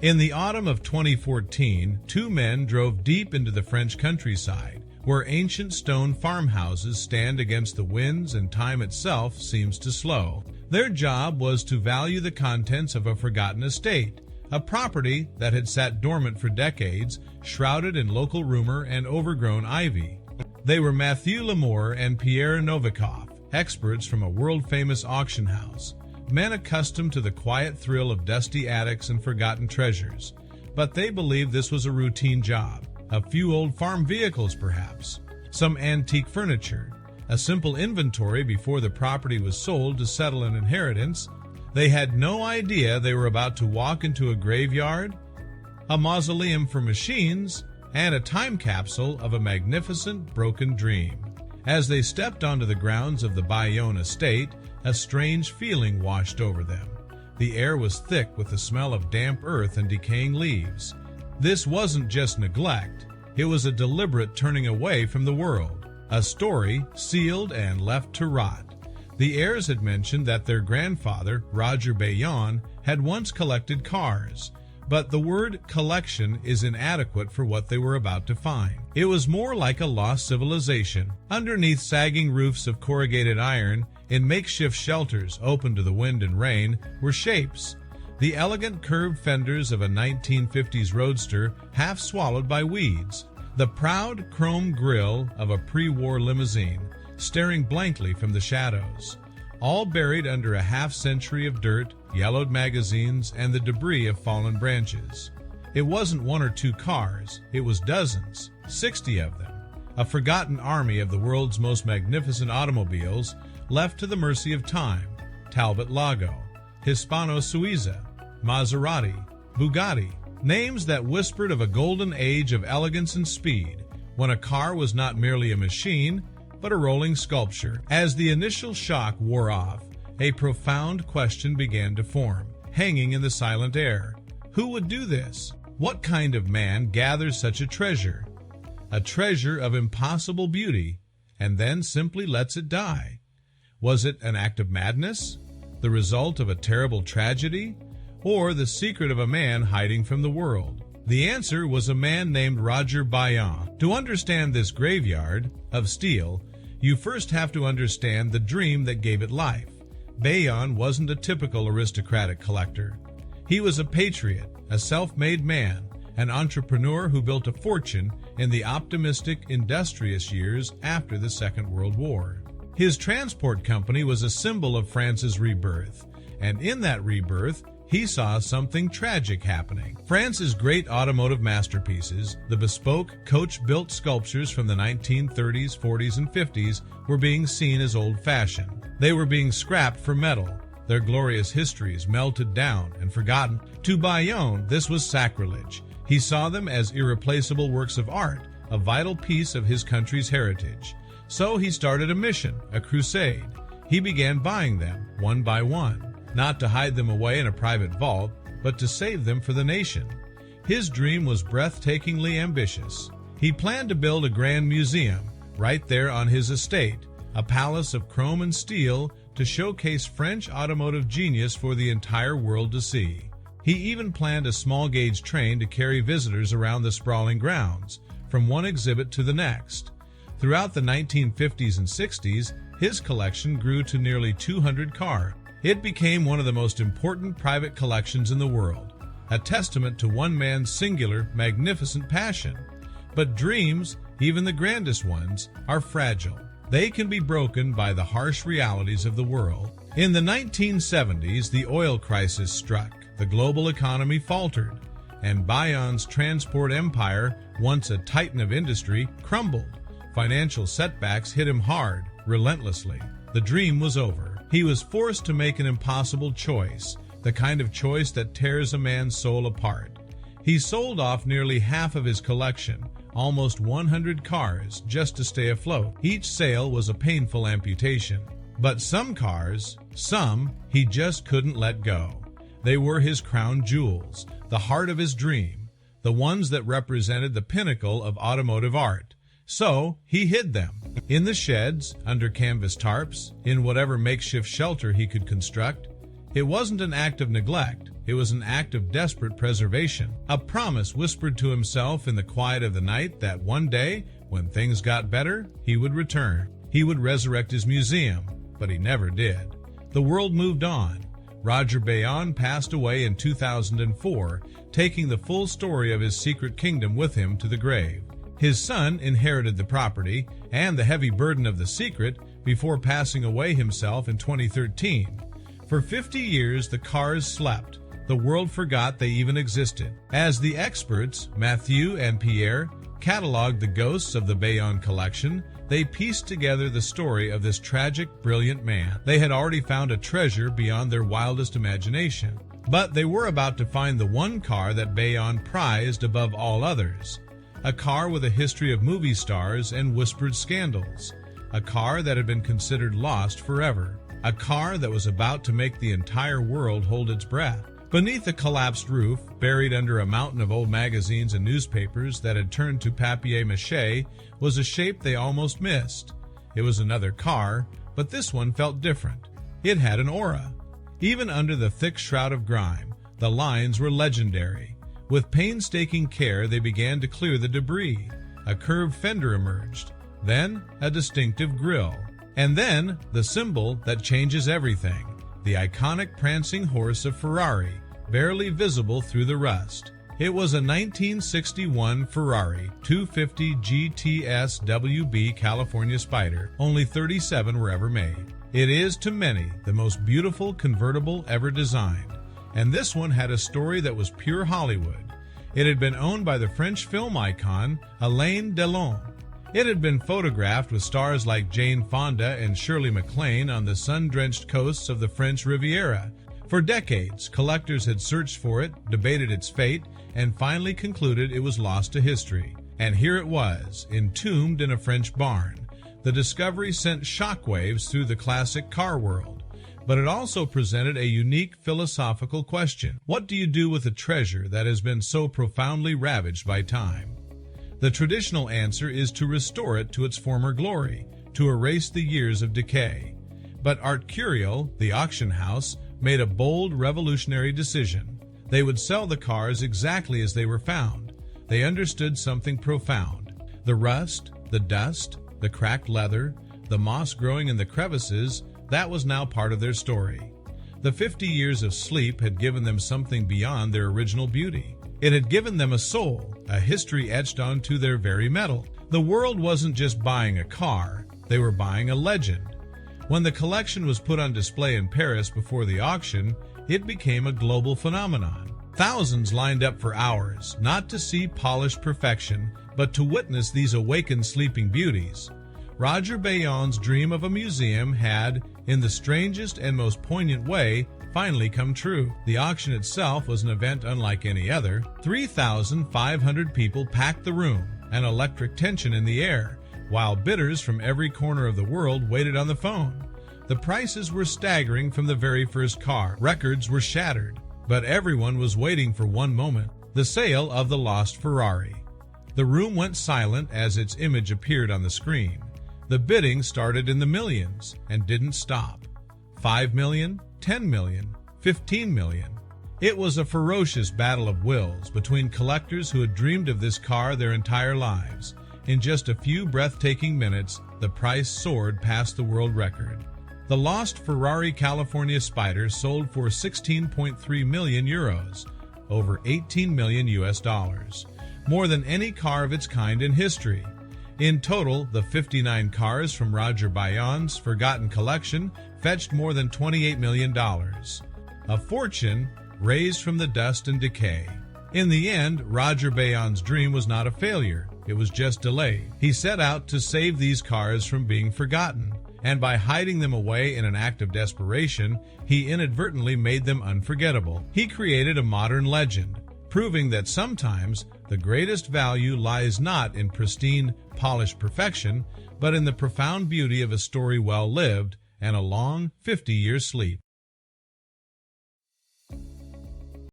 In the autumn of 2014, two men drove deep into the French countryside, where ancient stone farmhouses stand against the winds and time itself seems to slow. Their job was to value the contents of a forgotten estate, a property that had sat dormant for decades, shrouded in local rumor and overgrown ivy. They were Mathieu Lamour and Pierre Novikov, experts from a world-famous auction house, men accustomed to the quiet thrill of dusty attics and forgotten treasures. But they believed this was a routine job. A few old farm vehicles, perhaps, some antique furniture, a simple inventory before the property was sold to settle an inheritance. They had no idea they were about to walk into a graveyard, a mausoleum for machines, and a time capsule of a magnificent broken dream. As they stepped onto the grounds of the Baillon estate, a strange feeling washed over them. The air was thick with the smell of damp earth and decaying leaves. This wasn't just neglect, it was a deliberate turning away from the world, a story sealed and left to rot. The heirs had mentioned that their grandfather, Roger Baillon, had once collected cars, but the word collection is inadequate for what they were about to find. It was more like a lost civilization. Underneath sagging roofs of corrugated iron, in makeshift shelters open to the wind and rain, were shapes. The elegant curved fenders of a 1950s roadster half swallowed by weeds. The proud chrome grille of a pre-war limousine staring blankly from the shadows. All buried under a half-century of dirt, yellowed magazines, and the debris of fallen branches. It wasn't one or two cars, it was dozens, 60 of them. A forgotten army of the world's most magnificent automobiles, left to the mercy of time. Talbot Lago, Hispano Suiza, Maserati, Bugatti, names that whispered of a golden age of elegance and speed, when a car was not merely a machine, but a rolling sculpture. As the initial shock wore off, a profound question began to form, hanging in the silent air. Who would do this? What kind of man gathers such a treasure? A treasure of impossible beauty, and then simply lets it die. Was it an act of madness? The result of a terrible tragedy? Or the secret of a man hiding from the world? The answer was a man named Roger Baillon. To understand this graveyard of steel, you first have to understand the dream that gave it life. Baillon wasn't a typical aristocratic collector. He was a patriot, a self-made man, an entrepreneur who built a fortune in the optimistic, industrious years after the Second World War. His transport company was a symbol of France's rebirth, and in that rebirth, he saw something tragic happening. France's great automotive masterpieces, the bespoke coach-built sculptures from the 1930s, 40s, and 50s, were being seen as old-fashioned. They were being scrapped for metal, their glorious histories melted down and forgotten. To Baillon, this was sacrilege. He saw them as irreplaceable works of art, a vital piece of his country's heritage. So he started a mission, a crusade. He began buying them, one by one. Not to hide them away in a private vault, but to save them for the nation. His dream was breathtakingly ambitious. He planned to build a grand museum right there on his estate, a palace of chrome and steel to showcase French automotive genius for the entire world to see. He even planned a small-gauge train to carry visitors around the sprawling grounds, from one exhibit to the next. Throughout the 1950s and 60s, his collection grew to nearly 200 cars. It became one of the most important private collections in the world, a testament to one man's singular, magnificent passion. But dreams, even the grandest ones, are fragile. They can be broken by the harsh realities of the world. In the 1970s, the oil crisis struck. The global economy faltered, and Baillon's transport empire, once a titan of industry, crumbled. Financial setbacks hit him hard, relentlessly. The dream was over. He was forced to make an impossible choice, the kind of choice that tears a man's soul apart. He sold off nearly half of his collection, almost 100 cars, just to stay afloat. Each sale was a painful amputation. But some cars, he just couldn't let go. They were his crown jewels, the heart of his dream, the ones that represented the pinnacle of automotive art. So he hid them. In the sheds, under canvas tarps, in whatever makeshift shelter he could construct. It wasn't an act of neglect. It was an act of desperate preservation, a promise whispered to himself in the quiet of the night that one day, when things got better, he would return. He would resurrect his museum, but he never did. The world moved on. Roger Baillon passed away in 2004, taking the full story of his secret kingdom with him to the grave. His son inherited the property and the heavy burden of the secret before passing away himself in 2013. For 50 years, the cars slept. The world forgot they even existed. As the experts, Mathieu and Pierre, cataloged the ghosts of the Baillon collection, they pieced together the story of this tragic, brilliant man. They had already found a treasure beyond their wildest imagination. But they were about to find the one car that Baillon prized above all others. A car with a history of movie stars and whispered scandals. A car that had been considered lost forever. A car that was about to make the entire world hold its breath. Beneath a collapsed roof, buried under a mountain of old magazines and newspapers that had turned to papier-mâché, was a shape they almost missed. It was another car, but this one felt different. It had an aura. Even under the thick shroud of grime, the lines were legendary. With painstaking care, they began to clear the debris. A curved fender emerged. Then, a distinctive grille. And then, the symbol that changes everything. The iconic prancing horse of Ferrari, barely visible through the rust. It was a 1961 Ferrari 250 GTS WB California Spider. Only 37 were ever made. It is, to many, the most beautiful convertible ever designed. And this one had a story that was pure Hollywood. It had been owned by the French film icon Alain Delon. It had been photographed with stars like Jane Fonda and Shirley MacLaine on the sun-drenched coasts of the French Riviera. For decades, collectors had searched for it, debated its fate, and finally concluded it was lost to history. And here it was, entombed in a French barn. The discovery sent shockwaves through the classic car world. But it also presented a unique philosophical question. What do you do with a treasure that has been so profoundly ravaged by time? The traditional answer is to restore it to its former glory, to erase the years of decay. But Art Curial, the auction house, made a bold, revolutionary decision. They would sell the cars exactly as they were found. They understood something profound. The rust, the dust, the cracked leather, the moss growing in the crevices, that was now part of their story. The 50 years of sleep had given them something beyond their original beauty. It had given them a soul, a history etched onto their very metal. The world wasn't just buying a car, they were buying a legend. When the collection was put on display in Paris before the auction, it became a global phenomenon. Thousands lined up for hours, not to see polished perfection, but to witness these awakened sleeping beauties. Roger Baillon's dream of a museum had, in the strangest and most poignant way, finally come true. The auction itself was an event unlike any other. 3,500 people packed the room, an electric tension in the air, while bidders from every corner of the world waited on the phone. The prices were staggering from the very first car. Records were shattered, but everyone was waiting for one moment, the sale of the lost Ferrari. The room went silent as its image appeared on the screen. The bidding started in the millions and didn't stop. 5 million, 10 million, 15 million. It was a ferocious battle of wills between collectors who had dreamed of this car their entire lives. In just a few breathtaking minutes, the price soared past the world record. The lost Ferrari California Spider sold for 16.3 million euros, over 18 million US dollars, more than any car of its kind in history. In total, the 59 cars from Roger Baillon's forgotten collection fetched more than $28 million. A fortune raised from the dust and decay. In the end, Roger Baillon's dream was not a failure. It was just delayed. He set out to save these cars from being forgotten, and by hiding them away in an act of desperation, he inadvertently made them unforgettable. He created a modern legend, proving that sometimes the greatest value lies not in pristine, polished perfection, but in the profound beauty of a story well lived and a long 50-year sleep.